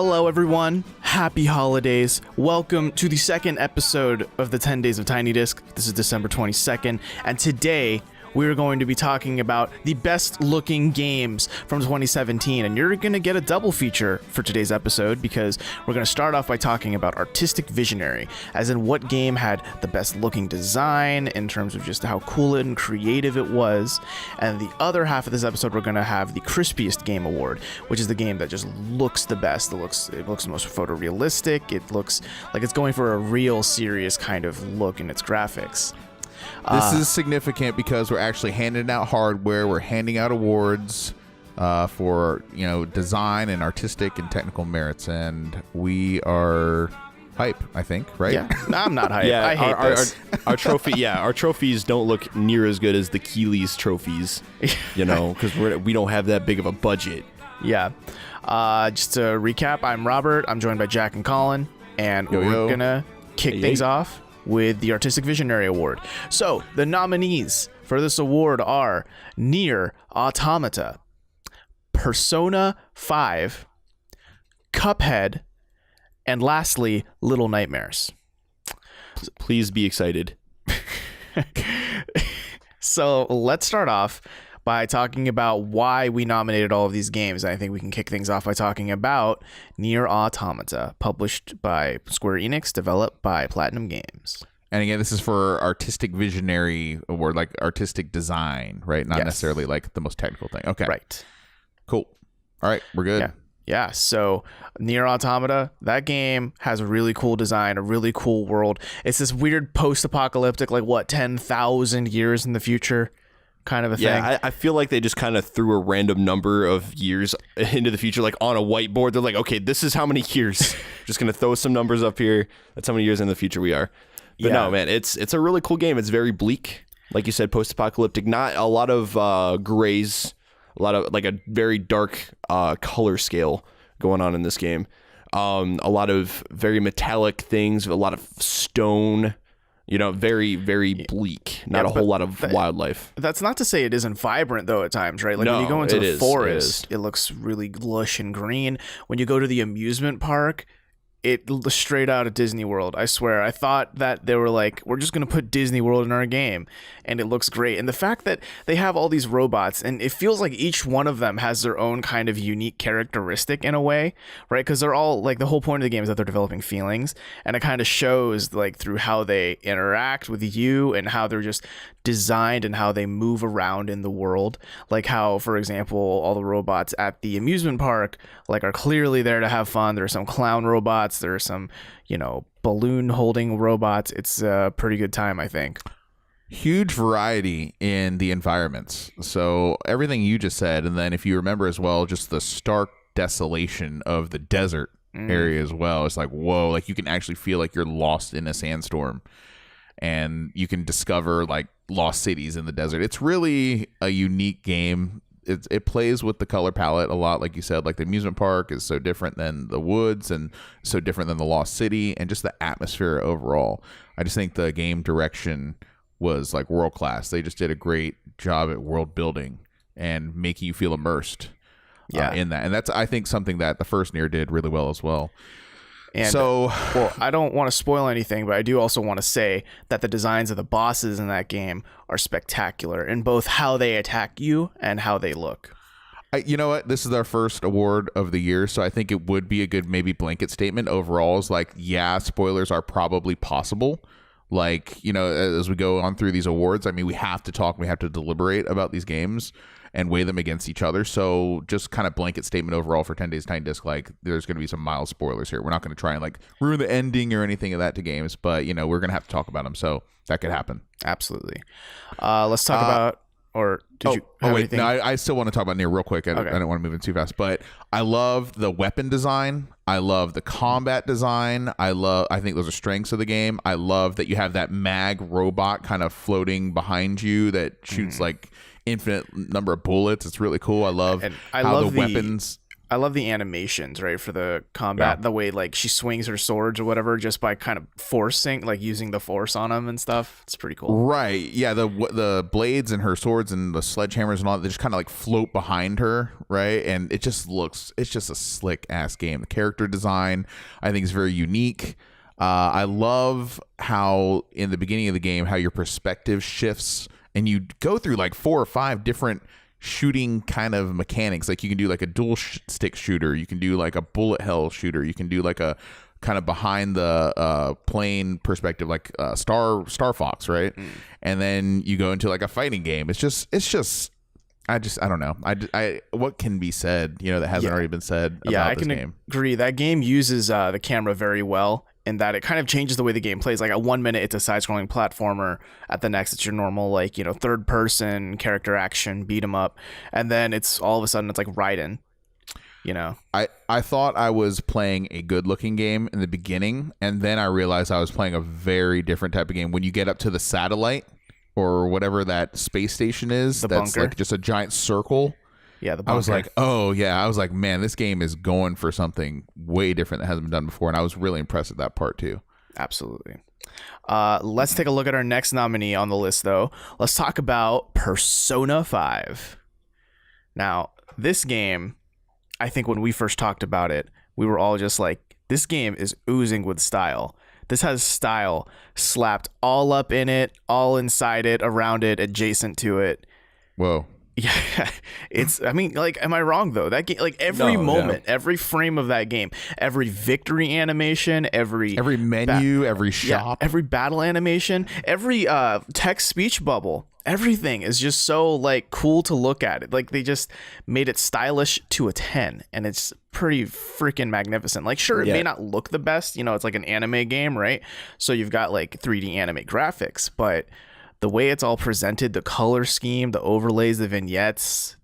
Hello, everyone. Happy holidays. Welcome to the second episode of the 10 Days of Tiny Disc. This is December 22nd, and today we're going to be talking about the best looking games from 2017, and you're going to get a double feature for today's episode because we're going to start off by talking about artistic visionary, as in what game had the best looking design in terms of just how cool and creative it was, and the other half of this episode we're going to have the Crispiest game award, which is the game that just looks the best. It looks the most photorealistic. It looks like it's going for a real serious kind of look in its graphics. This is significant because we're actually handing out hardware. We're handing out awards for design and artistic and technical merits, and we are hype. I think, right? Yeah, no, I'm not hype. I hate this. Our trophy. Yeah, our trophies don't look near as good as the Keeley's trophies. Because we don't have that big of a budget. Yeah. Just to recap, I'm Robert. I'm joined by Jack and Colin, and we're gonna kick things off with the Artistic Visionary Award. So, the nominees for this award are Nier, Automata, Persona 5, Cuphead, and lastly, Little Nightmares. Please be excited. So, let's start off by talking about why we nominated all of these games. I think we can kick things off by talking about Nier Automata, published by Square Enix, developed by Platinum Games. And again, this is for Artistic Visionary Award, like artistic design, right? Not necessarily like the most technical thing. Okay. Right. Cool. All right, we're good. Yeah, so Nier Automata, that game has a really cool design, a really cool world. It's this weird post-apocalyptic, 10,000 years in the future kind of a thing. Yeah, I feel like they just kind of threw a random number of years into the future, like on a whiteboard. They're like, okay, this is how many years. Just going to throw some numbers up here. That's how many years in the future we are. But no, man, it's a really cool game. It's very bleak. Like you said, post-apocalyptic. Not a lot of grays. A lot of, a very dark color scale going on in this game. A lot of very metallic things. A lot of stone. Very, very bleak. Not a whole lot of wildlife. That's not to say it isn't vibrant, though, at times, right? When you go into the forest, it looks really lush and green. When you go to the amusement park, it straight out of Disney World. I swear. I thought that they were like, we're just going to put Disney World in our game, and it looks great. And the fact that they have all these robots, and it feels like each one of them has their own kind of unique characteristic in a way, right? Because they're all, the whole point of the game is that they're developing feelings, and it kind of shows, through how they interact with you and how they're just designed and how they move around in the world. Like how, for example, all the robots at the amusement park, are clearly there to have fun. There are some clown robots. There are some, balloon holding robots. It's a pretty good time, I think. Huge variety in the environments. So everything you just said, and then if you remember as well, just the stark desolation of the desert area as well. It's like, whoa, you can actually feel like you're lost in a sandstorm, and you can discover lost cities in the desert. It's really a unique game. It plays with the color palette a lot, like you said. The amusement park is so different than the woods and so different than the lost city, and just the atmosphere overall. I just think the game direction was world class. They just did a great job at world building and making you feel immersed in that. And that's, I think, something that the first Nier did really well as well. And I don't want to spoil anything, but I do also want to say that the designs of the bosses in that game are spectacular in both how they attack you and how they look. You know what? This is our first award of the year, so I think it would be a good maybe blanket statement overall is spoilers are probably possible. As we go on through these awards, we have to talk, we have to deliberate about these games and weigh them against each other. So just kind of blanket statement overall for 10 Days Tiny Disc, there's going to be some mild spoilers here. We're not going to try and ruin the ending or anything of that to games, but we're going to have to talk about them. So that could happen. Absolutely. Let's talk about, or did you have anything? No, I still want to talk about Nier real quick. I don't want to move in too fast, but I love the weapon design. I love the combat design. I think those are strengths of the game. I love that you have that mag robot kind of floating behind you that shoots infinite number of bullets. It's really cool. I love how the weapons I love the animations, right, for the combat. The way like she swings her swords or whatever, just by kind of forcing, like using the force on them and stuff. It's pretty cool. Right? Yeah. The blades and her swords and the sledgehammers and all that, they just kind of like float behind her, right? And it just looks. It's just a slick ass game. The character design, I think, is very unique. I love how in the beginning of the game, how your perspective shifts, and you go through like 4 or 5 different shooting kind of mechanics. Like you can do like a dual stick shooter, you can do like a bullet hell shooter, you can do like a kind of behind the plane perspective, like Star Fox, right? And then you go into like a fighting game. It's just I don't know. I what can be said, that hasn't already been said about this game? Yeah, I can agree. That game uses the camera very well, in that it kind of changes the way the game plays. Like at 1 minute, it's a side-scrolling platformer. At the next, it's your normal, like, third-person character action, beat 'em up. And then it's all of a sudden, it's like Raiden, I thought I was playing a good-looking game in the beginning, and then I realized I was playing a very different type of game. When you get up to the satellite, or whatever that space station is, that's bunker. Like just a giant circle. Yeah, the bunker. I was like, oh yeah. I was like, man, this game is going for something way different that hasn't been done before, and I was really impressed with that part too. Absolutely. Let's take a look at our next nominee on the list, though. Let's talk about Persona 5. Now, this game, I think when we first talked about it, we were all just like, this game is oozing with style. This has style slapped all up in it, all inside it, around it, adjacent to it. Whoa. Yeah, am I wrong though? That game, like every moment, every frame of that game, every victory animation, every menu, every shop, every battle animation, every text speech bubble, everything is just so like cool to look at. It like they just made it stylish to a 10, and it's pretty freaking magnificent. Like, sure, it may not look the best, it's like an anime game, right? So you've got like 3D anime graphics, but the way it's all presented, the color scheme, the overlays, the vignettes,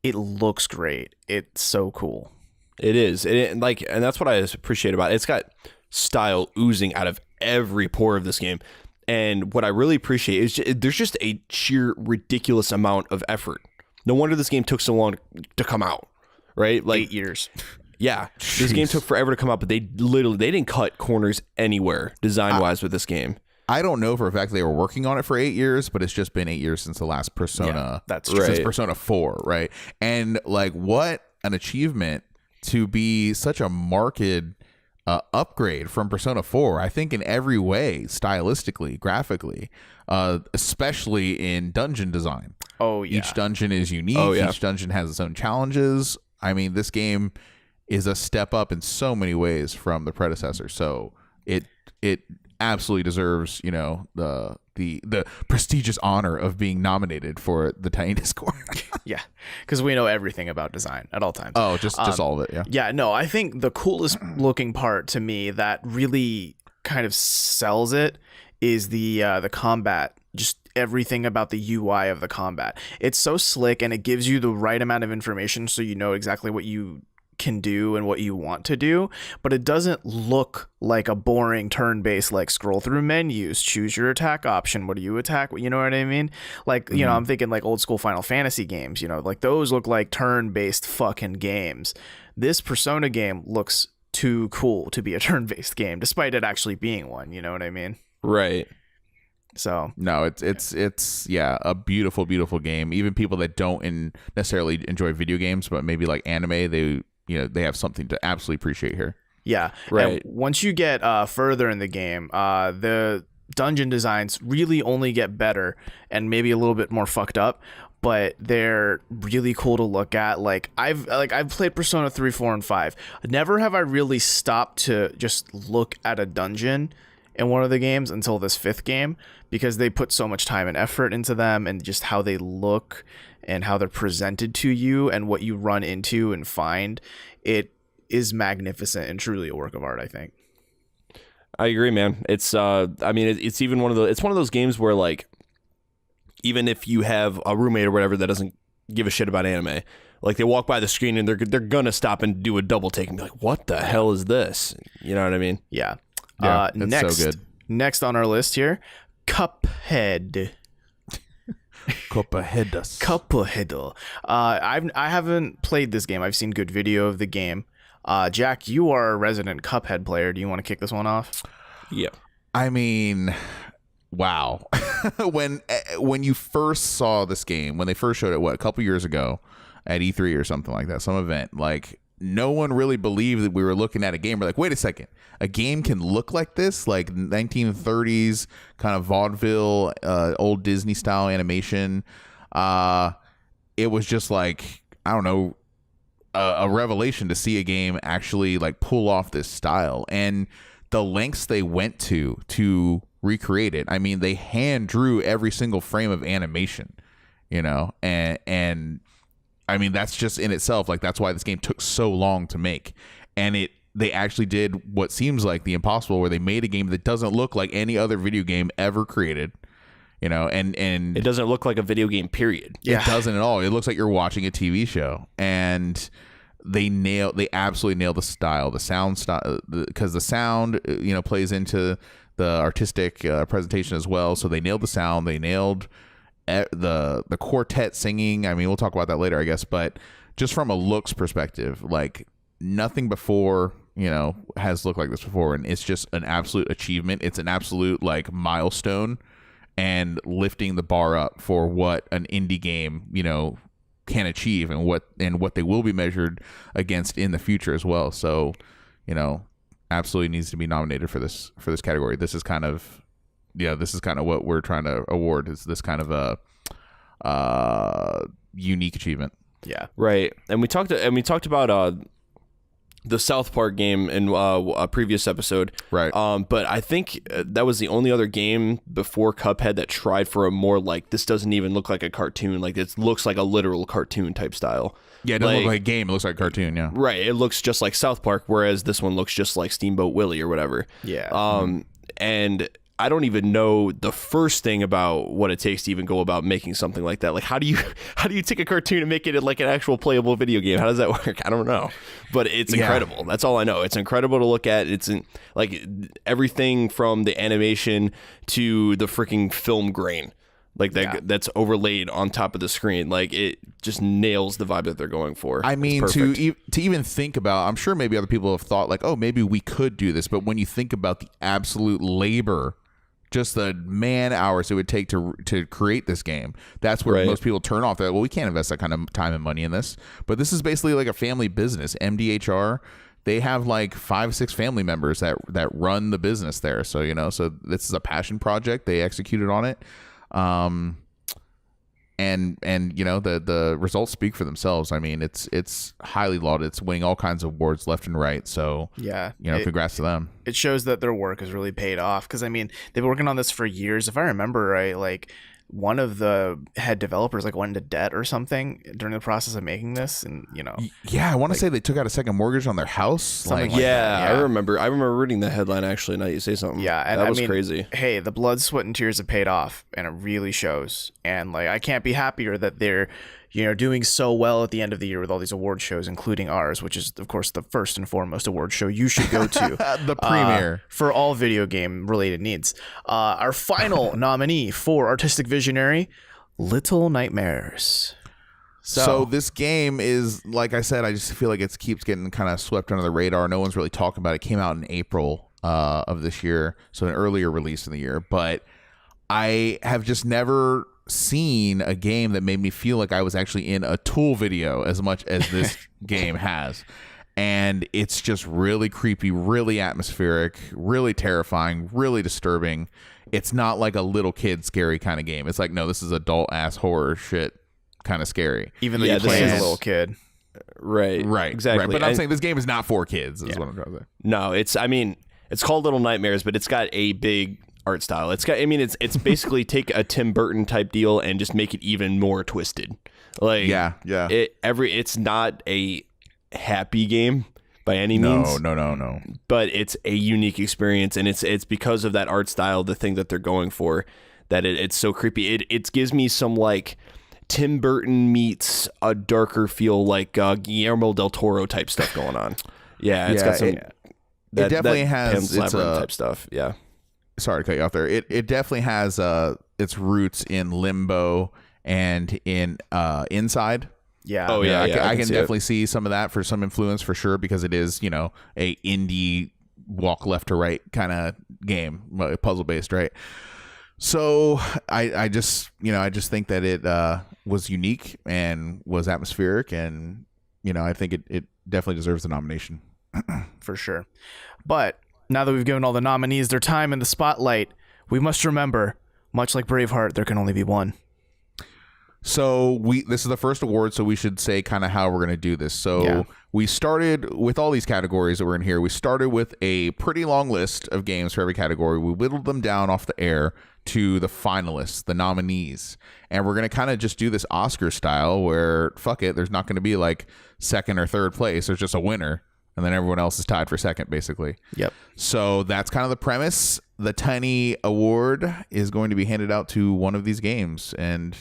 it looks great. It's so cool. It is. And that's what I appreciate about it. It's got style oozing out of every pore of this game. And what I really appreciate is there's just a sheer ridiculous amount of effort. No wonder this game took so long to come out, right? Like 8 years. Yeah. Jeez. This game took forever to come out, but they didn't cut corners anywhere design-wise with this game. I don't know for a fact they were working on it for 8 years, but it's just been 8 years since the last Persona. Yeah, that's true. Since Persona 4, right? And like, what an achievement to be such a marked upgrade from Persona 4. I think in every way, stylistically, graphically, especially in dungeon design. Oh yeah. Each dungeon is unique. Oh, yeah. Each dungeon has its own challenges. I mean, this game is a step up in so many ways from the predecessor. So it absolutely deserves, the prestigious honor of being nominated for the Tiny Discord. Yeah, because we know everything about design at all times. Oh, just all of it. Yeah. Yeah. No, I think the coolest looking part to me that really kind of sells it is the combat. Just everything about the UI of the combat. It's so slick, and it gives you the right amount of information so you know exactly what you can do and what you want to do, but it doesn't look like a boring turn-based like scroll through menus, choose your attack option, what do you attack, you know what I mean? Like, I'm thinking like old school Final Fantasy games, like those look like turn-based fucking games. This Persona game looks too cool to be a turn-based game, despite it actually being one, you know what I mean? Right. So no, it's a beautiful, beautiful game. Even people that don't necessarily enjoy video games, but maybe like anime, they have something to absolutely appreciate here. Yeah. Right. And once you get further in the game, the dungeon designs really only get better and maybe a little bit more fucked up, but they're really cool to look at. I've played Persona 3, 4, and 5. Never have I really stopped to just look at a dungeon in one of the games until this 5th game, because they put so much time and effort into them, and just how they look and how they're presented to you and what you run into and find. It is magnificent and truly a work of art, I think. I agree, man. It's it's even one of those games where, like, even if you have a roommate or whatever that doesn't give a shit about anime, like, they walk by the screen and they're gonna stop and do a double take and be like, what the hell is this? You know what I mean? Yeah. That's so good. Next on our list here, Cuphead. Cuphead. I haven't played this game. I've seen good video of the game. Jack, you are a resident Cuphead player. Do you want to kick this one off? Yeah. I mean, wow. when you first saw this game, when they first showed it, a couple years ago at E3 or something like that, some event, like no one really believed that we were looking at a game. We're like, wait a second, a game can look like this, like 1930s kind of vaudeville, old Disney style animation. It was just like, I don't know, a revelation to see a game actually like pull off this style and the lengths they went to recreate it. I mean, they hand drew every single frame of animation, and I mean, that's just in itself, like, that's why this game took so long to make. And they actually did what seems like the impossible, where they made a game that doesn't look like any other video game ever created, and it doesn't look like a video game, period. It doesn't at all. It looks like you're watching a TV show. And they absolutely nailed the style, the sound style, because the sound, plays into the artistic presentation as well. So they nailed the sound. They nailed the quartet singing. I mean, we'll talk about that later, I guess. But just from a looks perspective, like nothing before, has looked like this before. And it's just an absolute achievement. It's an absolute like milestone and lifting the bar up for what an indie game, can achieve and what they will be measured against in the future as well. So, absolutely needs to be nominated for this category. This is kind of what we're trying to award, is this kind of a unique achievement. Yeah. Right. And we talked about the South Park game in a previous episode. Right. But I think that was the only other game before Cuphead that tried for a more like, this doesn't even look like a cartoon. Like, it looks like a literal cartoon type style. Yeah, it doesn't look like a game. It looks like a cartoon, yeah. Right. It looks just like South Park, whereas this one looks just like Steamboat Willie or whatever. Yeah. And I don't even know the first thing about what it takes to even go about making something like that. Like, how do you take a cartoon and make it like an actual playable video game? How does that work? I don't know, but it's incredible. That's all I know. It's incredible to look at. It's like everything from the animation to the freaking film grain, like that's overlaid on top of the screen. Like, it just nails the vibe that they're going for. I mean, to even think about, I'm sure maybe other people have thought like, oh, maybe we could do this. But when you think about the absolute labor, just the man hours it would take to create this game, that's where most people turn off. That, well, we can't invest that kind of time and money in this. But this is basically like a family business. MDHR, they have like 5-6 family members that run the business there. So so this is a passion project. They executed on it, and the results speak for themselves. I mean, it's highly lauded. It's winning all kinds of awards left and right. So congrats to them. It shows that their work has really paid off, because I mean, they've been working on this for years. If I remember right, like one of the head developers like went into debt or something during the process of making this, and I want to say they took out a second mortgage on their house. Something like that. Yeah, I remember reading the headline actually. Now you say something. Yeah, and that was crazy. Hey, the blood, sweat, and tears have paid off, and it really shows. And like, I can't be happier that they're doing so well at the end of the year with all these award shows, including ours, which is of course the first and foremost award show you should go to. The premiere for all video game related needs. Our final nominee for Artistic Visionary, Little Nightmares. So this game is, like I said, I just feel like it keeps getting kind of swept under the radar. No one's really talking about it. It came out in April of this year, so an earlier release in the year. But I have just never seen a game that made me feel like I was actually in a Tool video as much as this game has. And it's just really creepy, really atmospheric, really terrifying, really disturbing. It's not like a little kid scary kind of game. It's like, no, this is adult ass horror shit kind of scary. Even though you play as a little kid. Right. Exactly. Right. But I'm saying this game is not for kids, is what I'm trying to say. No, it's called Little Nightmares, but it's got a big art style. It's it's basically take a Tim Burton type deal and just make it even more twisted. Like, it's not a happy game by any means. No. But it's a unique experience, and it's because of that art style, the thing that they're going for, that it's so creepy. It gives me some like Tim Burton meets a darker feel, like Guillermo del Toro type stuff going on. Yeah, it's got some. It definitely has Pan's Labyrinth type stuff. Yeah. Sorry to cut you off there. It definitely has its roots in Limbo and in Inside. Yeah. Oh yeah. I can definitely see some of that for some influence for sure, because it is, a indie walk left to right kind of game, puzzle based, right? So I just think that it was unique and was atmospheric, and I think it definitely deserves the nomination. For sure. But now that we've given all the nominees their time in the spotlight, we must remember, much like Braveheart, there can only be one. So this is the first award, so we should say kind of how we're going to do this. So we started with all these categories that were in here. We started with a pretty long list of games for every category. We whittled them down off the air to the finalists, the nominees. And we're going to kind of just do this Oscar style where, fuck it, there's not going to be like second or third place. There's just a winner, and then everyone else is tied for second, basically. Yep. So that's kind of the premise. The tiny award is going to be handed out to one of these games. And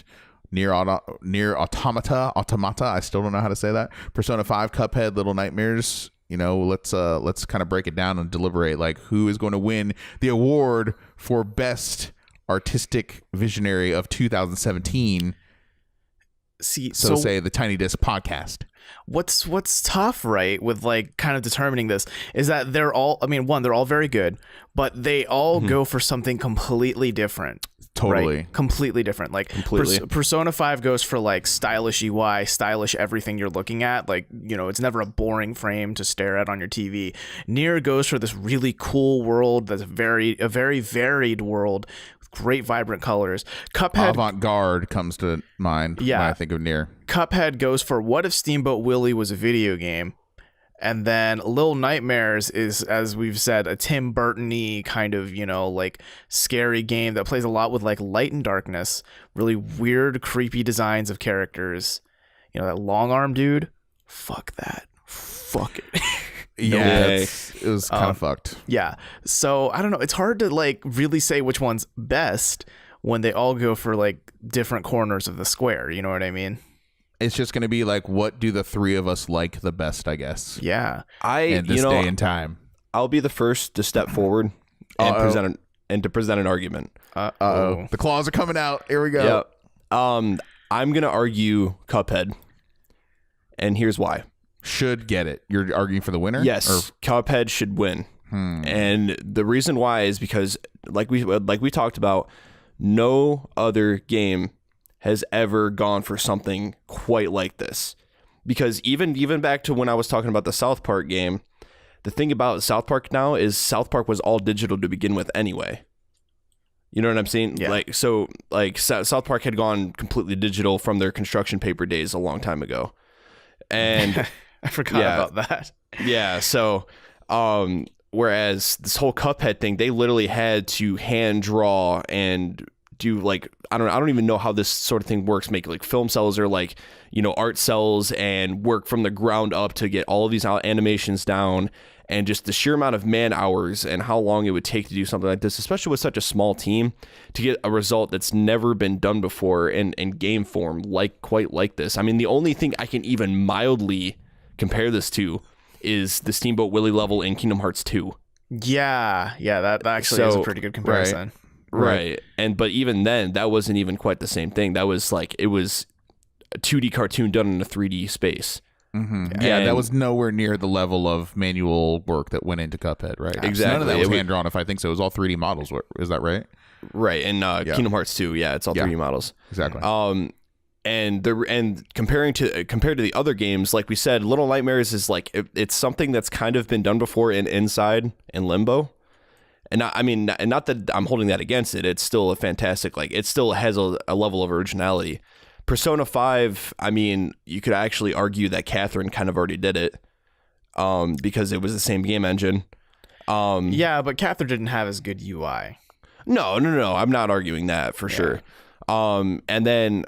Nier Automata, I still don't know how to say that. Persona 5, Cuphead, Little Nightmares. Let's kind of break it down and deliberate, like, who is going to win the award for Best Artistic Visionary of 2017. So say the Tiny Disc podcast. What's tough, right, with like kind of determining this is that they're all, they're all very good, but they all go for something completely different. Totally. Right? Completely different. Like Persona 5 goes for like stylish UI, stylish everything you're looking at. Like, it's never a boring frame to stare at on your TV. Nier goes for this really cool world that's a very varied world with great vibrant colors. Cuphead, avant-garde comes to mind when I think of Nier. Cuphead goes for what if Steamboat Willie was a video game? And then Little Nightmares is, as we've said, a Tim Burton-y kind of, like scary game that plays a lot with like light and darkness, really weird, creepy designs of characters. That long arm dude, fuck that. Fuck it. It was kind of fucked. Yeah. So I don't know. It's hard to like really say which one's best when they all go for like different corners of the square. You know what I mean? It's just going to be like, what do the three of us like the best, I guess. Yeah. In this day and time. I'll be the first to step forward and present an argument. The claws are coming out. Here we go. Yep. I'm going to argue Cuphead. And here's why. Should get it. You're arguing for the winner? Yes. Cuphead should win. And the reason why is because like we talked about, no other game has ever gone for something quite like this. Because even back to when I was talking about the South Park game, the thing about South Park now is South Park was all digital to begin with anyway. You know what I'm saying? Yeah. South Park had gone completely digital from their construction paper days a long time ago. And I forgot about that. Yeah, so whereas this whole Cuphead thing, they literally had to hand draw and do like I don't even know how this sort of thing works. Make like film cells or like art cells and work from the ground up to get all of these animations down, and just the sheer amount of man hours and how long it would take to do something like this, especially with such a small team, to get a result that's never been done before in game form quite like this. I mean, the only thing I can even mildly compare this to is the Steamboat Willie level in Kingdom Hearts 2. Yeah, that actually is a pretty good comparison. Right. But even then, that wasn't even quite the same thing. That was like, it was a 2D cartoon done in a 3D space. Mm-hmm. Yeah, that was nowhere near the level of manual work that went into Cuphead, right? Exactly. None of that was hand-drawn, if I think so. It was all 3D models. Is that right? Right. And Kingdom Hearts 2, it's all 3D models. Exactly. And compared to the other games, like we said, Little Nightmares is like, it's something that's kind of been done before in Inside and Limbo. And not that I'm holding that against it. It's still a fantastic, like, it still has a level of originality. Persona 5, you could actually argue that Catherine kind of already did it, because it was the same game engine. Yeah, but Catherine didn't have as good UI. No. I'm not arguing that for sure. And then,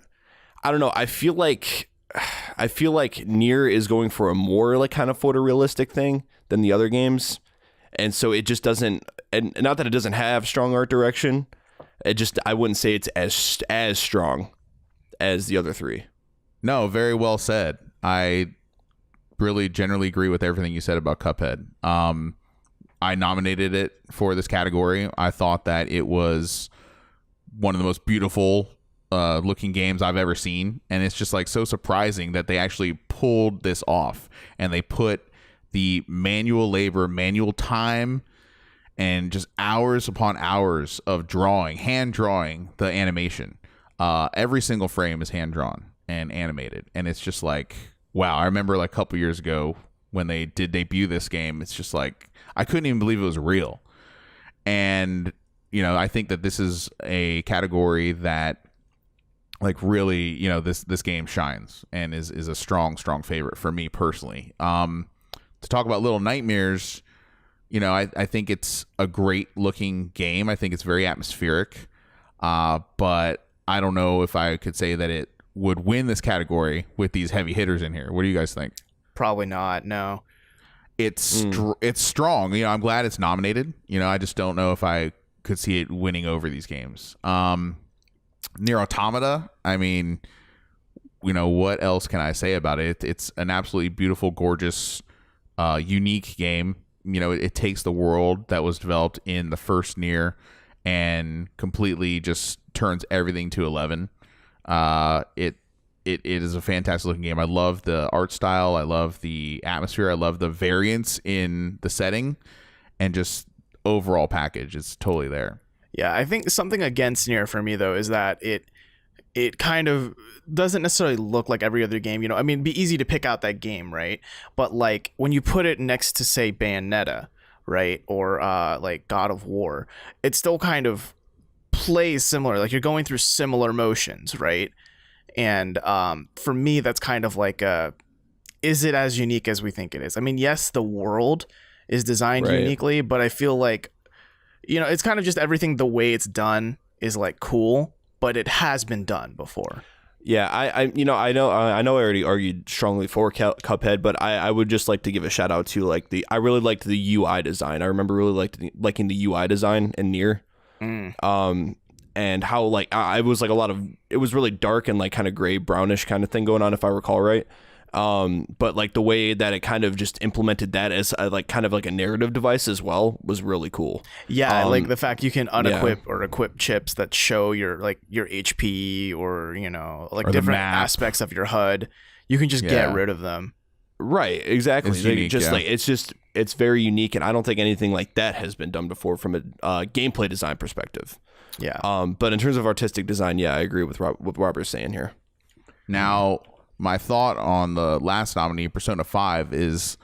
I don't know. I feel like Nier is going for a more like kind of photorealistic thing than the other games. And so it just doesn't, and not that it doesn't have strong art direction, I wouldn't say it's as strong as the other three. No, very well said. I really generally agree with everything you said about Cuphead. I nominated it for this category. I thought that it was one of the most beautiful looking games I've ever seen, and it's just like so surprising that they actually pulled this off, and they put the manual labor, manual time, and just hours upon hours of hand drawing the animation. Every single frame is hand drawn and animated, and it's just like, wow. I remember like a couple years ago when they did debut this game, it's just like I couldn't even believe it was real. And I think that this is a category that like really, this game shines and is a strong favorite for me personally. To talk about Little Nightmares, I think it's a great looking game. I think it's very atmospheric, but I don't know if I could say that it would win this category with these heavy hitters in here. What do you guys think? Probably not. No. It's strong. I'm glad it's nominated. I just don't know if I could see it winning over these games. Nier Automata, I mean, what else can I say about it? It's an absolutely beautiful, gorgeous, unique game. It takes the world that was developed in the first Nier and completely just turns everything to 11. It is a fantastic looking game. I love the art style. I love the atmosphere. I love the variance in the setting, and just overall package. It's totally there. Yeah, I think something against Nier for me though is that it kind of doesn't necessarily look like every other game. I mean, it'd be easy to pick out that game, right? But like when you put it next to say Bayonetta, right, or like God of War, it still kind of plays similar. Like you're going through similar motions, right? And for me, that's kind of like is it as unique as we think it is? I mean, yes, the world is designed uniquely, but I feel like it's kind of just everything. The way it's done is like cool, but it has been done before. Yeah, I know I already argued strongly for Cuphead, but I would just like to give a shout out to like I really liked the UI design. I remember really liking the UI design in Nier. And how like I was like it was really dark and like kind of gray brownish kind of thing going on, if I recall right. But like the way that it kind of just implemented that as like kind of like a narrative device as well was really cool. Yeah, like the fact you can unequip or equip chips that show your HP or like or different aspects of your HUD. You can just get rid of them. Right, exactly. It's unique, like it's very unique, and I don't think anything like that has been done before from a gameplay design perspective. Yeah. But in terms of artistic design, yeah, I agree with what Robert's saying here. Now, my thought on the last nominee, Persona 5, is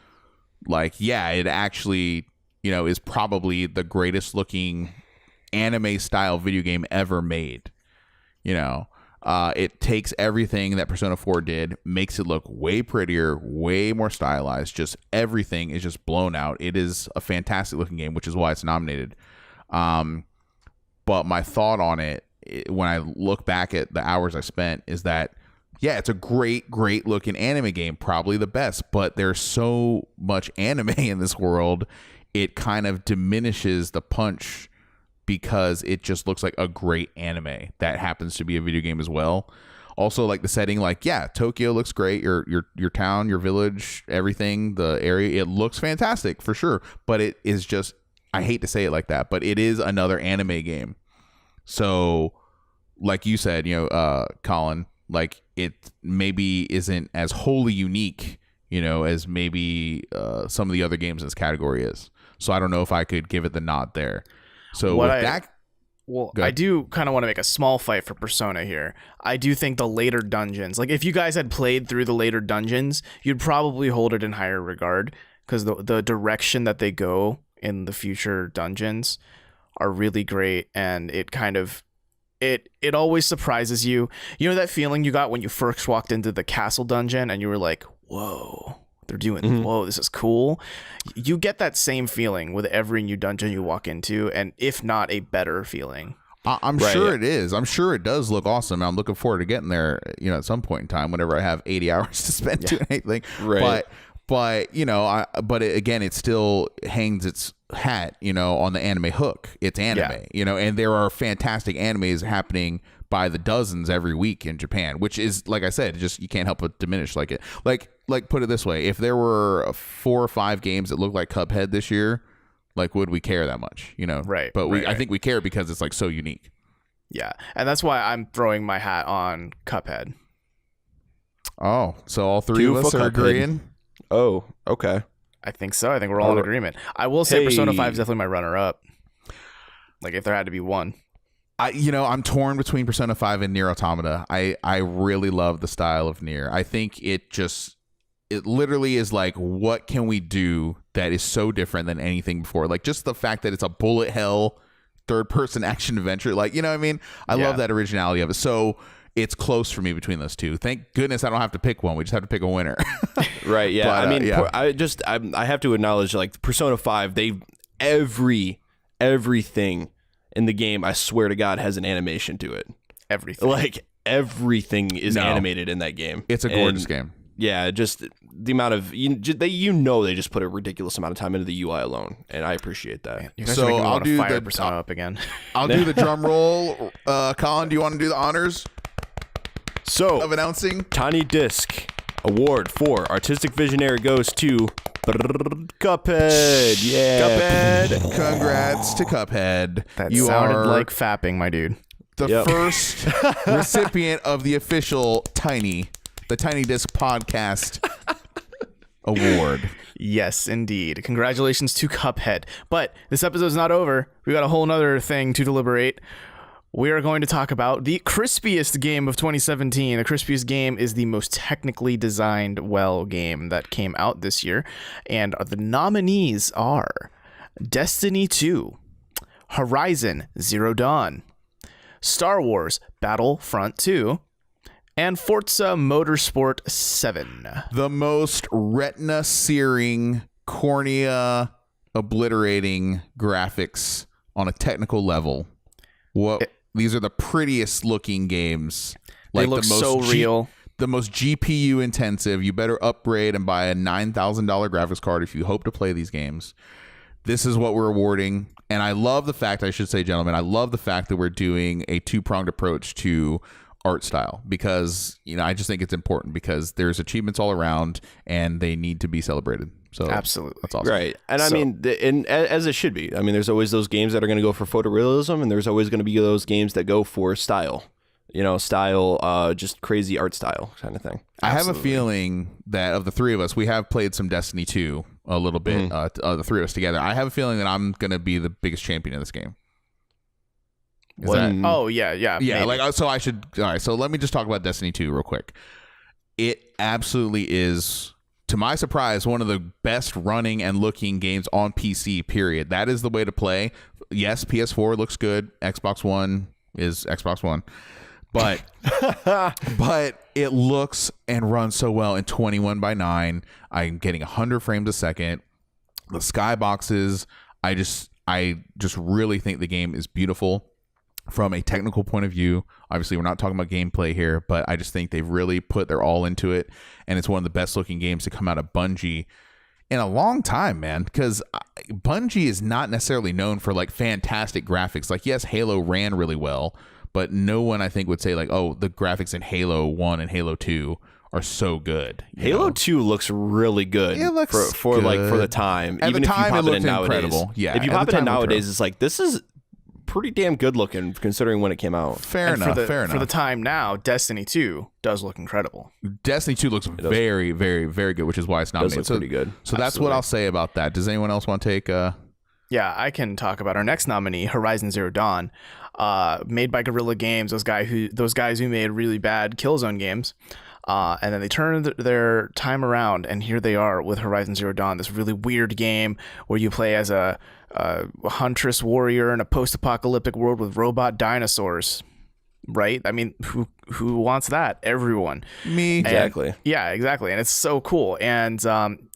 like, yeah, it actually, is probably the greatest looking anime style video game ever made. It takes everything that Persona 4 did, makes it look way prettier, way more stylized. Just everything is just blown out. It is a fantastic looking game, which is why it's nominated. But my thought on it, when I look back at the hours I spent, is that, yeah, it's a great looking anime game, probably the best, but there's so much anime in this world, it kind of diminishes the punch because it just looks like a great anime that happens to be a video game as well. Also, like the setting, like, yeah, Tokyo looks great. Your town, your village, everything, the area, it looks fantastic for sure. But it is just, I hate to say it like that, but it is another anime game. So, like you said, Colin, like it maybe isn't as wholly unique, as maybe some of the other games in this category is. So I don't know if I could give it the nod there. So I do kind of want to make a small fight for Persona here. I do think the later dungeons, like if you guys had played through the later dungeons, you'd probably hold it in higher regard because the direction that they go in the future dungeons are really great, and it kind of it always surprises you. That feeling you got when you first walked into the castle dungeon and you were like, whoa, they're doing whoa, this is cool. You get that same feeling with every new dungeon you walk into, and if not a better feeling. I'm sure it is. I'm sure it does look awesome. I'm looking forward to getting there, at some point in time, whenever I have 80 hours to spend doing anything. Right. But again, it still hangs its hat, on the anime hook. It's anime, and there are fantastic animes happening by the dozens every week in Japan, which is, like I said, just you can't help but diminish like it. Like put it this way, if there were 4 or 5 games that looked like Cuphead this year, like would we care that much, Right. But I think we care because it's like so unique. Yeah, and that's why I'm throwing my hat on Cuphead. Oh, so all three of us are agreeing? Oh, okay. I think so. I think we're all in agreement. I will say Persona 5 is definitely my runner-up. Like, if there had to be one. I'm torn between Persona 5 and Nier Automata. I really love the style of Nier. I think it literally is like, what can we do that is so different than anything before? Like, just the fact that it's a bullet hell third-person action adventure. Like, you know what I mean? I love that originality of it. So it's close for me between those two. Thank goodness I don't have to pick one. We just have to pick a winner. Right, yeah. But, I have to acknowledge, like, Persona 5, everything in the game, I swear to God, has an animation to it. Everything. Like, everything is animated in that game. It's a gorgeous game. Yeah, just the amount of they just put a ridiculous amount of time into the UI alone, and I appreciate that. So I'll do the Persona up again. I'll do the drum roll. Colin, do you want to do the honors? So of announcing Tiny Disc Award for Artistic Visionary goes to Cuphead. Yeah, Cuphead. Congrats to Cuphead. That sounded like fapping, my dude. The first recipient of the official the Tiny Disc Podcast Award. Yes, indeed. Congratulations to Cuphead. But this episode's not over. We got a whole nother thing to deliberate. We are going to talk about the Crispiest game of 2017. The Crispiest game is the most technically designed game that came out this year. And the nominees are Destiny 2, Horizon Zero Dawn, Star Wars Battlefront 2, and Forza Motorsport 7. The most retina-searing, cornea-obliterating graphics on a technical level. These are the prettiest looking games. They look so real. The most GPU intensive. You better upgrade and buy a $9,000 graphics card if you hope to play these games. This is what we're awarding. And I love the fact, I should say, gentlemen, I love the fact that we're doing a two-pronged approach to art style, because I just think it's important, because there's achievements all around and they need to be celebrated. So absolutely, that's awesome. Right. And as it should be. I mean, there's always those games that are going to go for photorealism, and there's always going to be those games that go for style. Just crazy art style kind of thing. I have a feeling that of the three of us, we have played some Destiny 2 a little bit, the three of us together. I have a feeling that I'm going to be the biggest champion of this game. Yeah. Maybe. Like, so I should. All right. So let me just talk about Destiny 2 real quick. It absolutely is, to my surprise, one of the best running and looking games on PC, period. That is the way to play. Yes, PS4 looks good. Xbox One is Xbox One. But it looks and runs so well in 21:9. I'm getting 100 frames a second. The skyboxes, I just really think the game is beautiful from a technical point of view. Obviously, we're not talking about gameplay here, but I just think they've really put their all into it, and it's one of the best looking games to come out of Bungie in a long time, man, because Bungie is not necessarily known for like fantastic graphics. Like, yes, Halo ran really well, but no one, I think, would say like, oh, the graphics in Halo 1 and Halo 2 are so good. Halo 2 looks really good. It looks for the time. At Even the time, if you pop it it in nowadays. Incredible. Yeah, if you pop it in nowadays, it's like, this is pretty damn good looking considering when it came out. Fair enough. For the time now, Destiny 2 does look incredible. Destiny 2 looks very, very, very good, which is why it's nominated. Pretty good. So that's what I'll say about that. Does anyone else want to take? Yeah, I can talk about our next nominee, Horizon Zero Dawn, made by Guerrilla Games. Those guys who made really bad Killzone games. And then they turned their time around, and here they are with Horizon Zero Dawn, this really weird game where you play as a huntress warrior in a post-apocalyptic world with robot dinosaurs. Right? I mean, who wants that? Everyone. Me. Exactly. Yeah, exactly. And it's so cool. And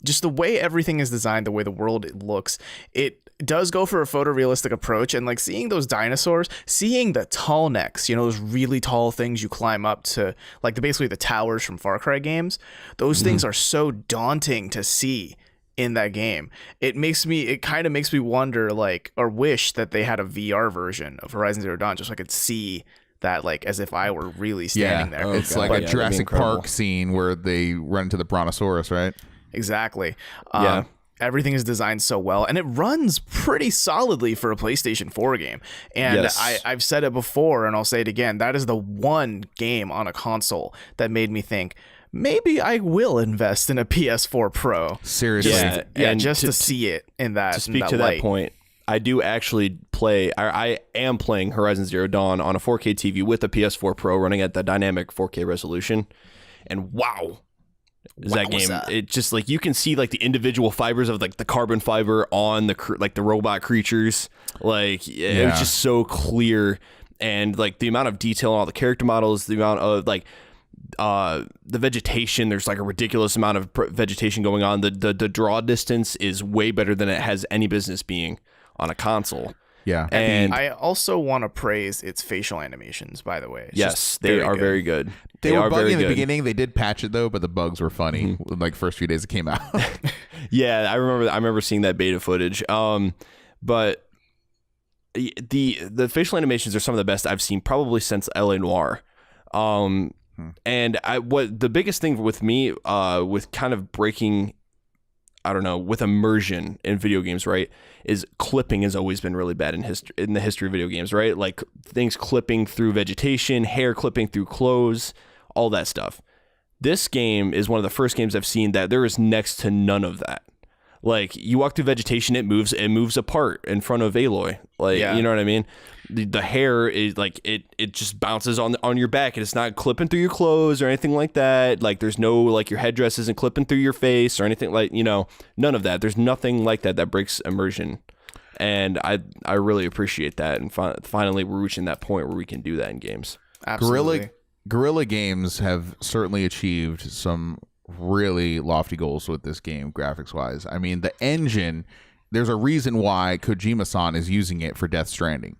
just the way everything is designed, the way the world looks, it does go for a photorealistic approach. And like seeing those dinosaurs, seeing the tall necks, those really tall things you climb up to, like basically the towers from Far Cry games, those things are so daunting to see in that game. It kind of makes me wonder, like, or wish that they had a VR version of Horizon Zero Dawn just so I could see that, like, as if I were really standing there. It's like a Jurassic Park scene where they run into the Brontosaurus, right? Exactly. Yeah. everything is designed so well, and it runs pretty solidly for a PlayStation 4 game. And I've said it before, and I'll say it again. That is the one game on a console that made me think, maybe I will invest in a PS4 Pro. Seriously. Just to see it in that. To speak to light. that point, I do actually I am playing Horizon Zero Dawn on a 4K TV with a PS4 Pro running at the dynamic 4K resolution. And wow. Is that game? It just like you can see like the individual fibers of like the carbon fiber on the robot creatures. Like it was just so clear, and like the amount of detail on all the character models, the amount of like the vegetation. There's like a ridiculous amount of vegetation going on. The draw distance is way better than it has any business being on a console. Yeah. And I also want to praise its facial animations, by the way. Yes, they are very good. They were buggy in the beginning. They did patch it though, but the bugs were funny. Like first few days it came out. Yeah, I remember seeing that beta footage. But the facial animations are some of the best I've seen probably since LA Noire. And what the biggest thing with me with kind of breaking, I don't know, with immersion in video games, right, is clipping has always been really bad in the history of video games, right? Like things clipping through vegetation, hair clipping through clothes, all that stuff. This game is one of the first games I've seen that there is next to none of that. Like you walk through vegetation, it moves apart in front of Aloy. Like, you know what I mean? The hair is like, it just bounces on your back, and it's not clipping through your clothes or anything like that. Like there's no, like your headdress isn't clipping through your face or anything like, none of that. There's nothing like that breaks immersion. And I really appreciate that. And finally we're reaching that point where we can do that in games. Absolutely. Guerrilla Games have certainly achieved some really lofty goals with this game graphics wise. I mean, the engine, there's a reason why Kojima-san is using it for Death Stranding.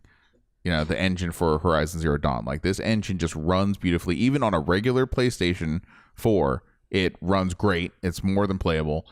The engine for Horizon Zero Dawn. Like this engine just runs beautifully. Even on a regular PlayStation 4, it runs great. It's more than playable.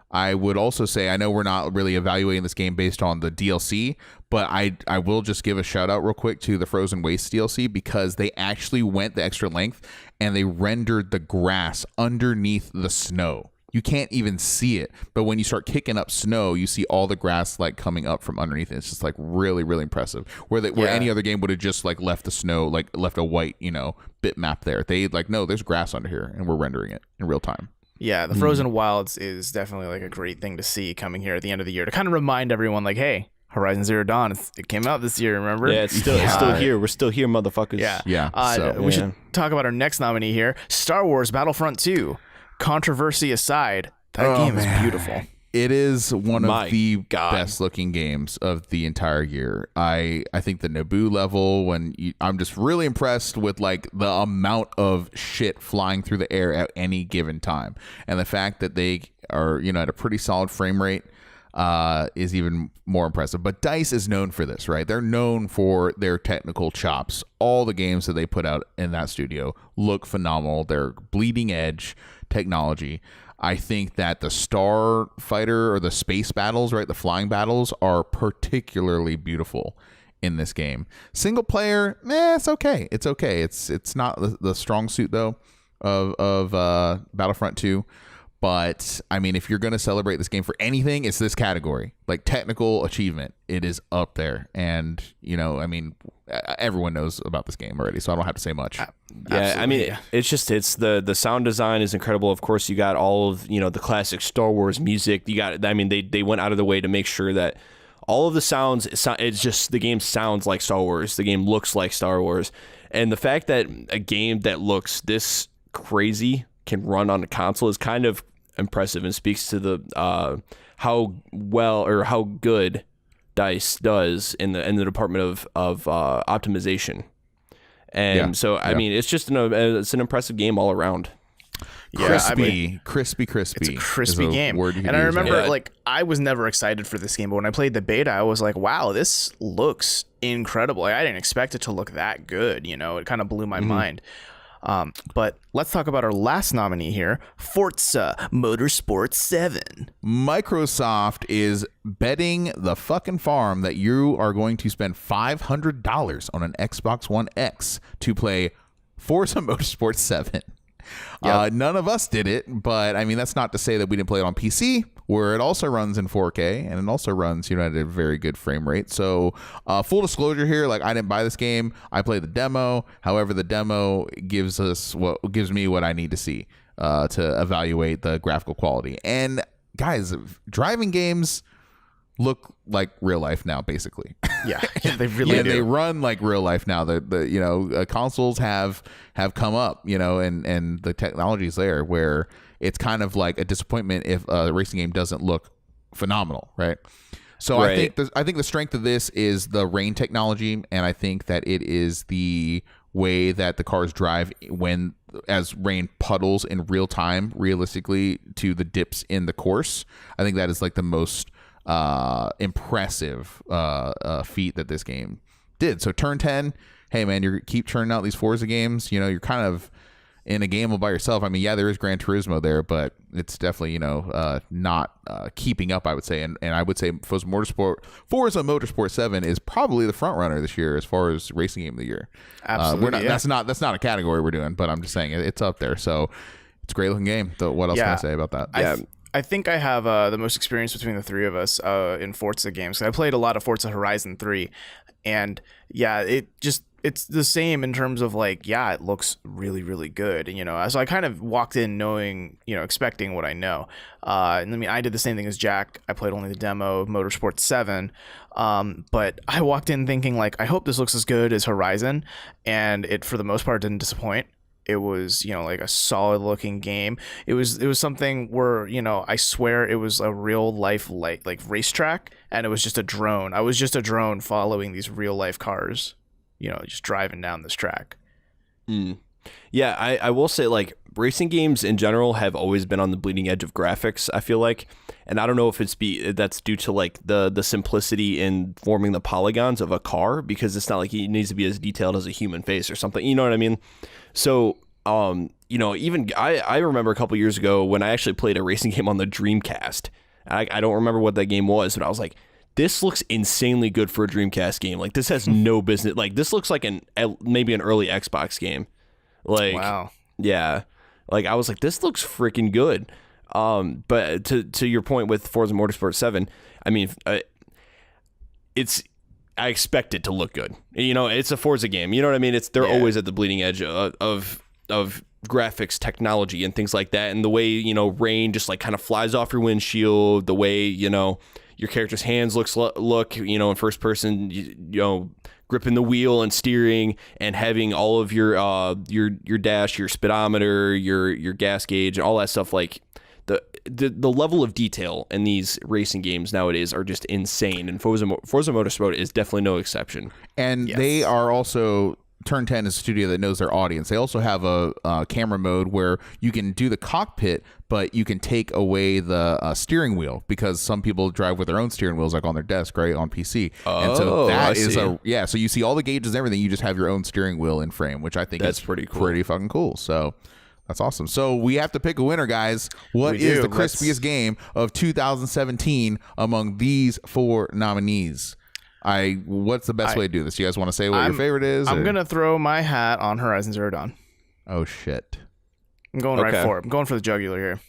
I would also say, I know we're not really evaluating this game based on the DLC, but I will just give a shout out real quick to the Frozen Waste DLC, because they actually went the extra length and they rendered the grass underneath the snow. You can't even see it, but when you start kicking up snow, you see all the grass like coming up from underneath it. It's just like really, really impressive. Where any other game would have just like left the snow, like left a white, bitmap there. They like, no, there's grass under here, and we're rendering it in real time. Yeah, the Frozen Wilds is definitely like a great thing to see coming here at the end of the year to kind of remind everyone, like, hey, Horizon Zero Dawn, it came out this year, remember? Yeah, it's still here. We're still here, motherfuckers. Yeah. We should talk about our next nominee here, Star Wars Battlefront 2. Controversy aside, that game is beautiful. It is one of the best looking games of the entire year. I think the Naboo level, I'm just really impressed with like the amount of shit flying through the air at any given time, and the fact that they are at a pretty solid frame rate is even more impressive. But DICE is known for this, right? They're known for their technical chops. All the games that they put out in that studio look phenomenal. They're bleeding edge technology. I think that the starfighter or the space battles, right, the flying battles, are particularly beautiful in this game. Single player, it's okay. It's okay. It's not the strong suit though of Battlefront 2. But I mean, if you're going to celebrate this game for anything, it's this category. Like technical achievement, it is up there. And I mean, everyone knows about this game already, so I don't have to say much. Yeah, I mean, it's the sound design is incredible. Of course, you got all of the classic Star Wars music. You got, I mean, they went out of the way to make sure that all of the sounds. It's just the game sounds like Star Wars. The game looks like Star Wars, and the fact that a game that looks this crazy can run on a console is kind of impressive, and speaks to the how well or how good DICE does in the department of optimization. And I mean, it's just it's an impressive game all around. Yeah, crispy. It's a crispy game. And I remember, like, I was never excited for this game, but when I played the beta, I was like, wow, this looks incredible. Like, I didn't expect it to look that good. It kind of blew my mind. But let's talk about our last nominee here, Forza Motorsport 7. Microsoft is betting the fucking farm that you are going to spend $500 on an Xbox One X to play Forza Motorsport 7. None of us did it, but I mean, that's not to say that we didn't play it on PC, where it also runs in 4K and it also runs, at a very good frame rate. So full disclosure here, like I didn't buy this game. I played the demo. However, the demo gives me what I need to see to evaluate the graphical quality. And guys, driving games look like real life now, basically. Yeah, they really do. They run like real life now. The consoles have come up, and the technology is there, where it's kind of like a disappointment if a racing game doesn't look phenomenal, right? So right. I think the strength of this is the rain technology, and I think that it is the way that the cars drive as rain puddles in real time, realistically, to the dips in the course. I think that is like the most impressive feat that this game did. So turn 10, hey man, you keep churning out these Forza games. You're kind of in a game all by yourself. I mean, yeah, there is Gran Turismo there, but it's definitely not keeping up, I would say. And I would say Forza Motorsport 7 is probably the front runner this year as far as racing game of the year. Absolutely, that's not a category we're doing, but I'm just saying it's up there. So it's a great looking game. What else can I say about that? I think I have the most experience between the three of us in Forza games. I played a lot of Forza Horizon 3, and yeah, it's the same in terms of like, yeah, it looks really, really good. And, so I kind of walked in knowing, expecting what I know. And I mean, I did the same thing as Jack. I played only the demo of Motorsport 7. But I walked in thinking like, I hope this looks as good as Horizon. And it, for the most part, didn't disappoint. It was, like a solid looking game. It was something where, I swear it was a real life like racetrack, and it was just a drone. I was just a drone following these real life cars, just driving down this track. Yeah, I will say, like, racing games in general have always been on the bleeding edge of graphics, I feel like. And I don't know if that's due to like the simplicity in forming the polygons of a car, because it's not like it needs to be as detailed as a human face or something. You know what I mean? So, even I remember a couple years ago when I actually played a racing game on the Dreamcast. I don't remember what that game was, but I was like, this looks insanely good for a Dreamcast game. Like, this has no business. Like, this looks like maybe an early Xbox game. Like, wow. Yeah. Like, I was like, this looks freaking good. But to your point with Forza Motorsport 7, I mean, I expect it to look good. It's a Forza game. You know what I mean? They're always at the bleeding edge of graphics technology and things like that. And the way, rain just like kind of flies off your windshield, the way, your character's hands look, in first person, gripping the wheel and steering and having all of your dash, your speedometer, your gas gauge, and all that stuff. Like the level of detail in these racing games nowadays are just insane. And Forza Motorsport is definitely no exception. And they are also, Turn 10 is a studio that knows their audience. They also have a camera mode where you can do the cockpit, but you can take away the steering wheel, because some people drive with their own steering wheels, like on their desk, right, on PC. And so that is so you see all the gauges and everything. You just have your own steering wheel in frame, which I think is pretty cool. Pretty fucking cool. So that's awesome. So we have to pick a winner, guys. What is the crispiest game of 2017 among these 4 nominees? What's the best way to do this? You guys want to say what your favorite is? I'm going to throw my hat on Horizon Zero Dawn. Oh, shit. I'm going right for it. I'm going for the jugular here.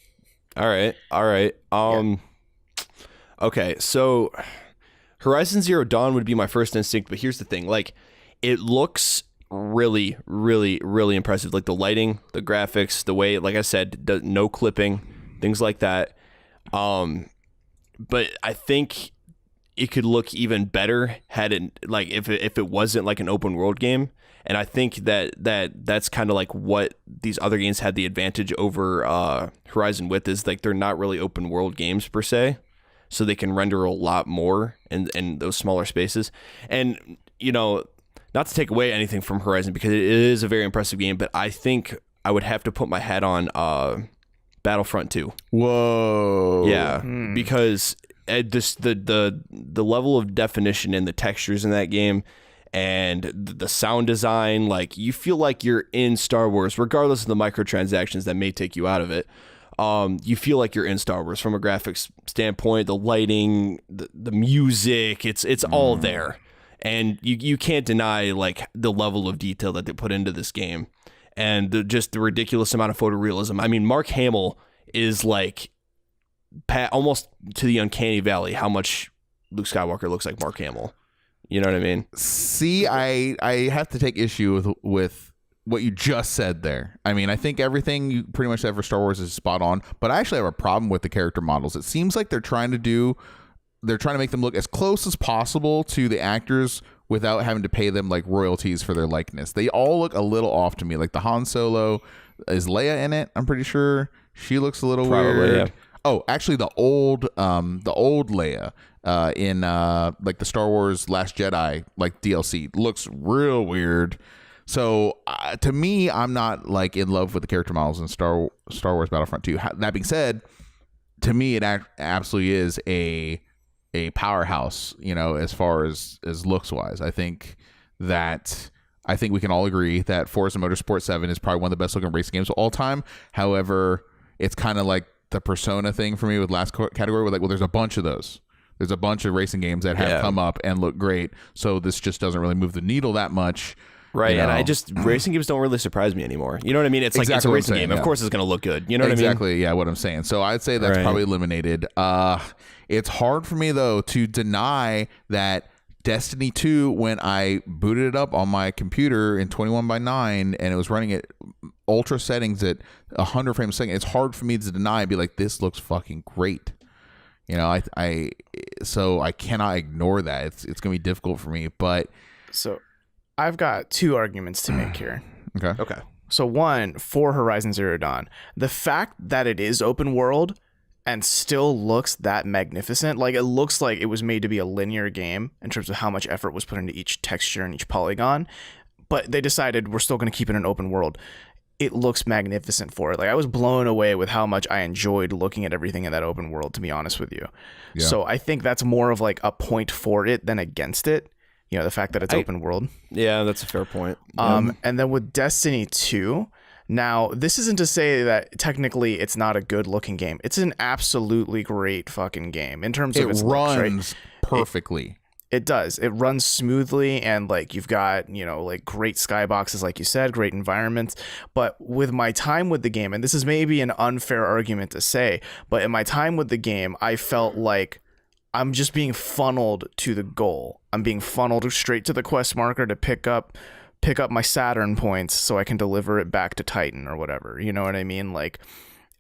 All right. Okay, so Horizon Zero Dawn would be my first instinct, but here's the thing. Like, it looks really, really, really impressive. Like, the lighting, the graphics, the way, like I said, no clipping, things like that. But I think it could look even better had it, like, if it wasn't like an open world game. And I think that's kind of like what these other games had the advantage over Horizon with, is like they're not really open world games per se, so they can render a lot more in those smaller spaces. And not to take away anything from Horizon, because it is a very impressive game, but I think I would have to put my hat on Battlefront 2. Whoa. Yeah, because the level of definition and the textures in that game, and the sound design, like, you feel like you're in Star Wars, regardless of the microtransactions that may take you out of it. You feel like you're in Star Wars from a graphics standpoint, the lighting, the music, it's all there. And you can't deny, like, the level of detail that they put into this game. and just the ridiculous amount of photorealism. I mean, Mark Hamill is like almost to the uncanny valley how much Luke Skywalker looks like Mark Hamill. You know what I mean? See, I have to take issue with what you just said there. I mean, I think everything you pretty much said for Star Wars is spot on, but I actually have a problem with the character models. It seems like they're trying to make them look as close as possible to the actors without having to pay them like royalties for their likeness. They all look a little off to me. Like the Han Solo, is Leia in it? I'm pretty sure she looks a little weird. Yeah. Oh, actually, the old Leia in like the Star Wars Last Jedi like DLC looks real weird. So to me, I'm not like in love with the character models in Star Wars Battlefront 2. That being said, to me, it absolutely is a powerhouse, you know, as far as looks wise. I think we can all agree that Forza Motorsport 7 is probably one of the best looking racing games of all time. However, it's kind of like the Persona thing for me with last category, where like, well, there's a bunch of those. There's a bunch of racing games that have come up and look great. So this just doesn't really move the needle that much. Right, you know? and racing games don't really surprise me anymore. You know what I mean? It's exactly like, it's a racing game. Yeah. Of course it's going to look good. You know what I mean? Exactly, yeah, what I'm saying. So I'd say that's probably eliminated. It's hard for me, though, to deny that Destiny 2, when I booted it up on my computer in 21:9 and it was running at ultra settings at 100 frames a second, it's hard for me to deny and be like, this looks fucking great. You know, so I cannot ignore that. It's going to be difficult for me, but... So I've got two arguments to make here. Okay. So one, for Horizon Zero Dawn, the fact that it is open world and still looks that magnificent, like it looks like it was made to be a linear game in terms of how much effort was put into each texture and each polygon, but they decided we're still going to keep it an open world. It looks magnificent for it. Like I was blown away with how much I enjoyed looking at everything in that open world, to be honest with you. Yeah. So I think that's more of like a point for it than against it. You know, the fact that it's open world. Yeah, that's a fair point. And then with Destiny 2, now this isn't to say that technically it's not a good looking game. It's an absolutely great fucking game in terms of its runs looks, right? Perfectly. It does. It runs smoothly, and like you've got, you know, like great skyboxes, like you said, great environments. But with my time with the game, and this is maybe an unfair argument to say, but in my time with the game, I felt like I'm just being funneled to the goal. I'm being funneled straight to the quest marker to pick up my Saturn points so I can deliver it back to Titan or whatever. You know what I mean? Like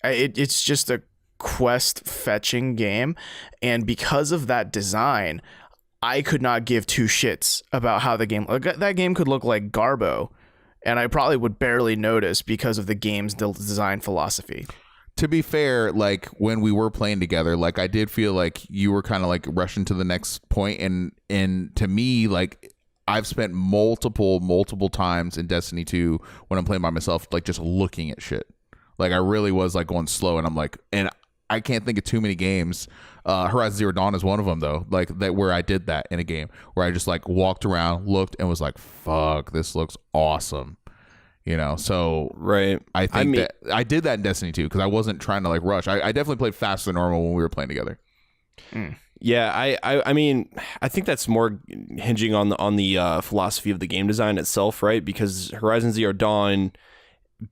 it's just a quest fetching game. And because of that design, I could not give two shits about how the game, that game could look like Garbo, and I probably would barely notice because of the game's design philosophy. To be fair, like when we were playing together, like I did feel like you were kind of like rushing to the next point, and to me, like I've spent multiple times in Destiny 2 when I'm playing by myself, like just looking at shit. Like I really was like going slow, and I'm like, and I can't think of too many games. Horizon Zero Dawn is one of them, though, like that where I did that in a game where I just like walked around, looked, and was like, fuck, this looks awesome. You know, so right. I think that I did that in Destiny 2 because I wasn't trying to like rush. I definitely played faster than normal when we were playing together. Yeah, I mean, I think that's more hinging on the philosophy of the game design itself, right? Because Horizon Zero Dawn,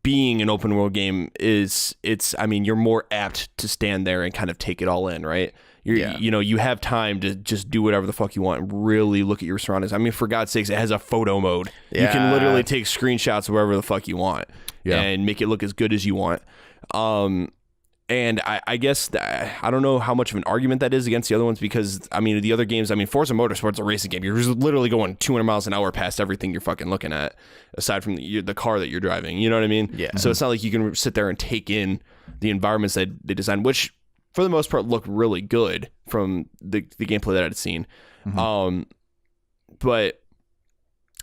being an open world game, I mean, you're more apt to stand there and kind of take it all in, right? You know, you have time to just do whatever the fuck you want and really look at your surroundings. I mean, for God's sakes, it has a photo mode. Yeah. You can literally take screenshots of wherever the fuck you want and make it look as good as you want. And I guess I don't know how much of an argument that is against the other ones, because I mean, the other games, I mean, Forza Motorsport's a racing game. You're just literally going 200 miles an hour past everything you're fucking looking at, aside from the car that you're driving. You know what I mean? Yeah. So it's not like you can sit there and take in the environments that they designed, which for the most part look really good from the gameplay that I'd seen. Mm-hmm. But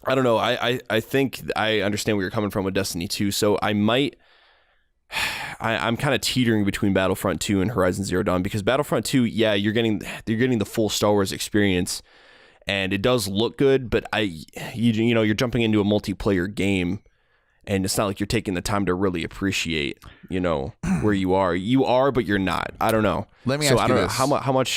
I don't know. I think I understand where you're coming from with Destiny 2. So I'm kind of teetering between Battlefront 2 and Horizon Zero Dawn, because Battlefront 2, yeah, you're getting the full Star Wars experience, and it does look good, but you know, you're jumping into a multiplayer game, and it's not like you're taking the time to really appreciate, you know, where you are. You are, but you're not. I don't know. Let me ask you this.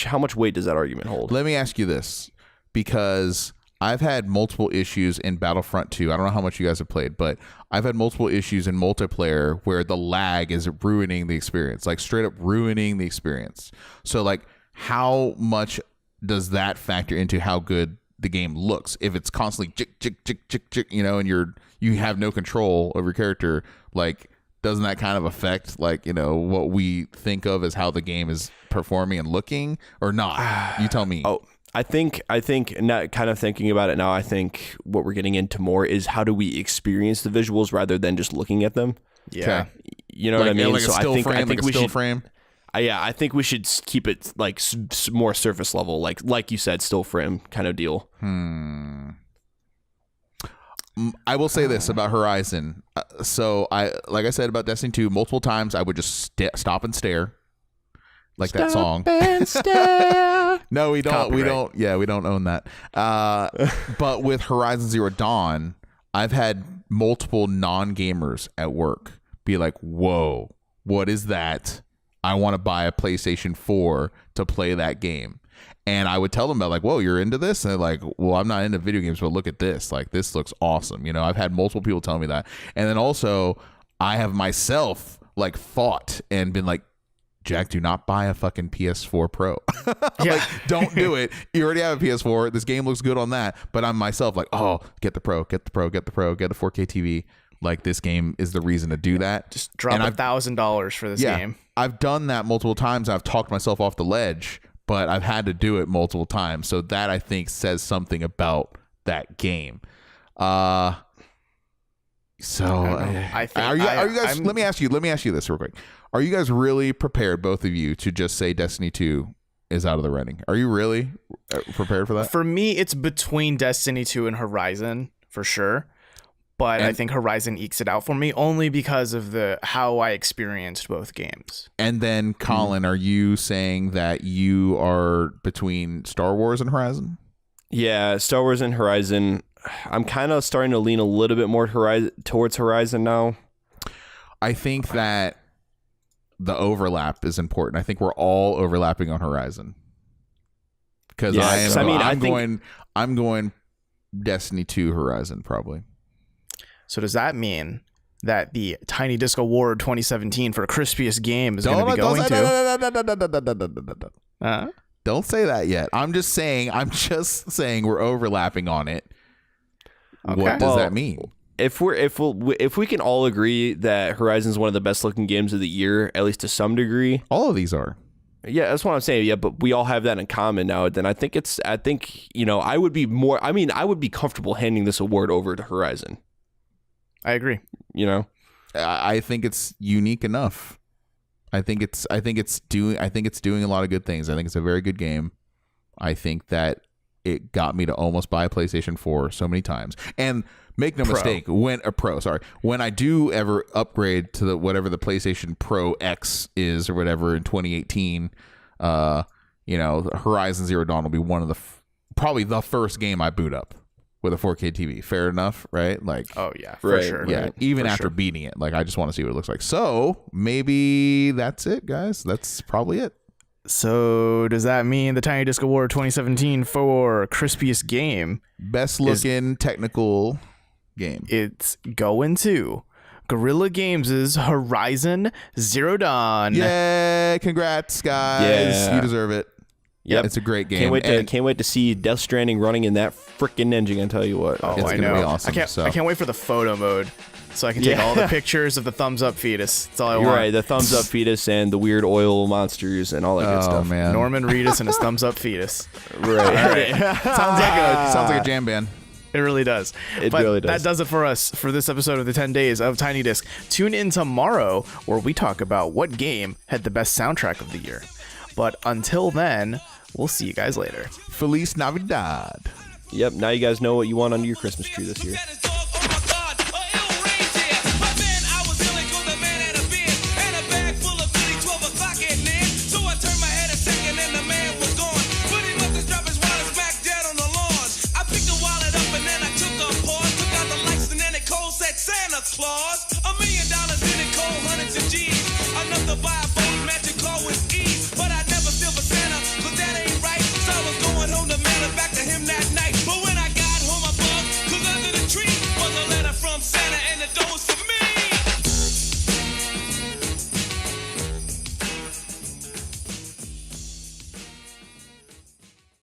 How much weight does that argument hold? Let me ask you this, because I've had multiple issues in Battlefront 2. I don't know how much you guys have played, but I've had multiple issues in multiplayer where the lag is ruining the experience, like straight up ruining the experience. So like, how much does that factor into how good the game looks? If it's constantly chick, you know, and you have no control of your character, like, doesn't that kind of affect, like, you know, what we think of as how the game is performing and looking, or not? You tell me. I think not kind of thinking about it now, I think what we're getting into more is how do we experience the visuals rather than just looking at them. Yeah. Okay. You know what I mean? Like a still frame, like a still frame. Yeah, I think we should keep it like more surface level, like you said, still frame kind of deal. I will say this about Horizon. So like I said about Destiny 2, multiple times I would just stop and stare. Like that song. And stare. No, we don't. Copyright. We don't. Yeah, we don't own that. But with Horizon Zero Dawn, I've had multiple non-gamers at work be like, "Whoa, what is that? I want to buy a PlayStation 4 to play that game." And I would tell them about like, "Whoa, you're into this?" And they're like, "Well, I'm not into video games, but look at this. Like, this looks awesome." You know, I've had multiple people tell me that. And then also, I have myself like fought and been like, Jack, do not buy a fucking PS4 Pro. Like, don't do it. You already have a PS4. This game looks good on that. But I'm myself like, oh, get the Pro, get the 4K TV. Like, this game is the reason to do that. Just drop $1,000 for this game. I've done that multiple times. I've talked myself off the ledge, but I've had to do it multiple times. So that, I think, says something about that game. Are you guys? Let me ask you this real quick. Are you guys really prepared, both of you, to just say Destiny 2 is out of the running? Are you really prepared for that? For me, it's between Destiny 2 and Horizon for sure. But I think Horizon ekes it out for me only because of how I experienced both games. And then, Colin, are you saying that you are between Star Wars and Horizon? Yeah, Star Wars and Horizon. I'm kind of starting to lean a little bit more towards Horizon now. I think that the overlap is important. I think we're all overlapping on Horizon. Because I'm going Destiny 2 Horizon probably. So does that mean that the Tiny Disc Award 2017 for Crispiest game is going to be going to? Don't say that yet. I'm just saying we're overlapping on it. Okay. What does that mean? If we can all agree that Horizon is one of the best looking games of the year, at least to some degree, all of these are. Yeah, that's what I'm saying. Yeah, but we all have that in common now. Then I think I would be comfortable handing this award over to Horizon. I agree. You know, I think it's unique enough. I think it's doing a lot of good things. I think it's a very good game. I think that it got me to almost buy a PlayStation 4 so many times. And make no mistake, when I do ever upgrade to whatever the PlayStation Pro X is or whatever in 2018, Horizon Zero Dawn will be one of probably the first game I boot up with a 4K TV. Fair enough, right? Like, oh yeah, for sure. Yeah, even after beating it, like, I just want to see what it looks like. So maybe that's it, guys. That's probably it. So does that mean the Tiny Disc Award 2017 for Crispiest game, best looking technical game, it's going to Guerrilla Games' Horizon Zero Dawn? Yay! Congrats, guys! Yeah. You deserve it. Yep, it's a great game. Can't wait to see Death Stranding running in that freaking engine. I tell you what, it's gonna be awesome. I can't wait for the photo mode, so I can take all the pictures of the thumbs up fetus. That's all I want. Right, the thumbs up fetus and the weird oil monsters and all that good stuff. Man. Norman Reedus and his thumbs up fetus. Right. All right. sounds like a jam band. It really does. That does it for us for this episode of the 10 Days of Tiny Disc. Tune in tomorrow where we talk about what game had the best soundtrack of the year. But until then, we'll see you guys later. Feliz Navidad. Yep, now you guys know what you want under your Christmas tree this year.